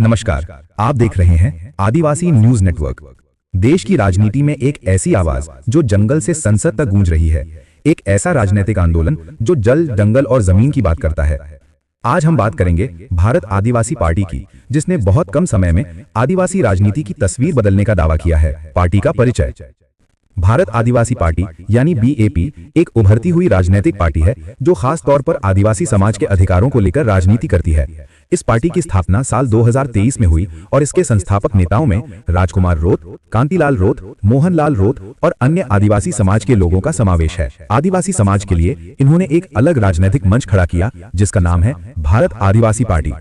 नमस्कार, आप देख रहे हैं आदिवासी न्यूज नेटवर्क। देश की राजनीति में एक ऐसी आवाज जो जंगल से संसद तक गूंज रही है, एक ऐसा राजनीतिक आंदोलन जो जल, जंगल और जमीन की बात करता है। आज हम बात करेंगे भारत आदिवासी पार्टी की, जिसने बहुत कम समय में आदिवासी राजनीति की तस्वीर बदलने का दावा किया है। पार्टी का परिचय। भारत आदिवासी पार्टी यानी बीएपी एक उभरती हुई राजनीतिक पार्टी है जो खास तौर पर आदिवासी समाज के अधिकारों को लेकर राजनीति करती है। इस पार्टी की स्थापना साल 2023 में हुई और इसके संस्थापक नेताओं में राजकुमार रोत, कांतिलाल रोत, मोहनलाल रोत और अन्य आदिवासी समाज के लोगों का समावेश है। आदिवासी समाज के लिए इन्होंने एक अलग राजनीतिक मंच खड़ा किया जिसका नाम है भारत आदिवासी पार्टी।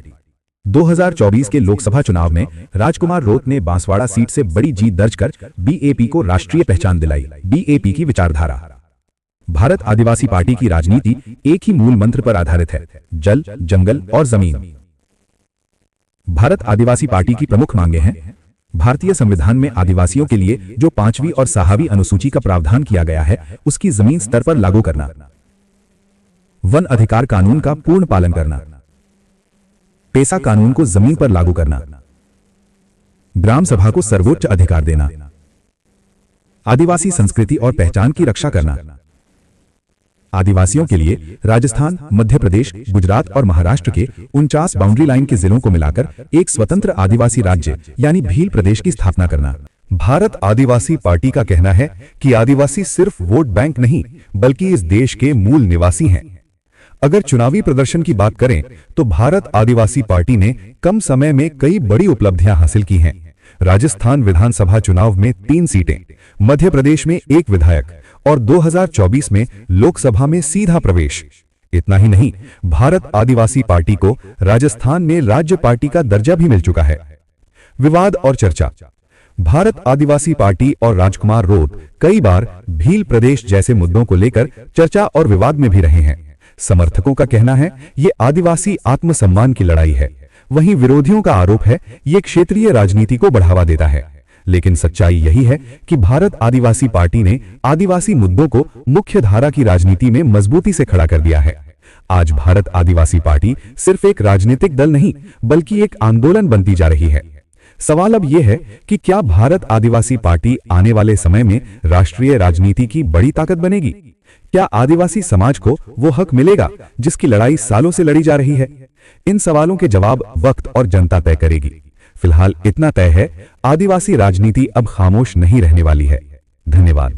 2024 के लोकसभा चुनाव में राजकुमार रोत ने बांसवाड़ा सीट से बड़ी जीत दर्ज कर बीएपी को राष्ट्रीय पहचान दिलाई। बीएपी की विचारधारा। भारत आदिवासी पार्टी की राजनीति एक ही मूल मंत्र पर आधारित है, जल, जंगल और जमीन। भारत आदिवासी पार्टी की प्रमुख मांगे हैं। भारतीय संविधान में आदिवासियों के लिए जो 5वीं और 6वीं अनुसूची का प्रावधान किया गया है उसकी जमीन स्तर पर लागू करना, वन अधिकार कानून का पूर्ण पालन करना, पेसा कानून को जमीन पर लागू करना, ग्राम सभा को सर्वोच्च अधिकार देना, आदिवासी संस्कृति और पहचान की रक्षा करना। आदिवासियों के लिए राजस्थान, मध्य प्रदेश, गुजरात और महाराष्ट्र के 49 बाउंड्री लाइन के जिलों को मिलाकर एक स्वतंत्र आदिवासी राज्य यानी भील प्रदेश की स्थापना करना। भारत आदिवासी पार्टी का कहना है कि आदिवासी सिर्फ वोट बैंक नहीं बल्कि इस देश के मूल निवासी हैं। अगर चुनावी प्रदर्शन की बात करें तो भारत आदिवासी पार्टी ने कम समय में कई बड़ी उपलब्धियां हासिल की हैं। राजस्थान विधानसभा चुनाव में 3 सीटें, मध्य प्रदेश में 1 विधायक और 2024 में लोकसभा में सीधा प्रवेश। इतना ही नहीं, भारत आदिवासी पार्टी को राजस्थान में राज्य पार्टी का दर्जा भी मिल चुका है। विवाद और चर्चा। भारत आदिवासी पार्टी और राजकुमार रोत कई बार भील प्रदेश जैसे मुद्दों को लेकर चर्चा और विवाद में भी रहे हैं। समर्थकों का कहना है ये आदिवासी आत्मसम्मान की लड़ाई है, वहीं विरोधियों का आरोप है ये क्षेत्रीय राजनीति को बढ़ावा देता है। लेकिन सच्चाई यही है कि भारत आदिवासी पार्टी ने आदिवासी मुद्दों को मुख्य धारा की राजनीति में मजबूती से खड़ा कर दिया है। आज भारत आदिवासी पार्टी सिर्फ एक राजनीतिक दल नहीं बल्कि एक आंदोलन बनती जा रही है। सवाल अब यह है कि क्या भारत आदिवासी पार्टी आने वाले समय में राष्ट्रीय राजनीति की बड़ी ताकत बनेगी? क्या आदिवासी समाज को वो हक मिलेगा जिसकी लड़ाई सालों से लड़ी जा रही है? इन सवालों के जवाब वक्त और जनता तय करेगी। फिलहाल इतना तय है, आदिवासी राजनीति अब खामोश नहीं रहने वाली है। धन्यवाद।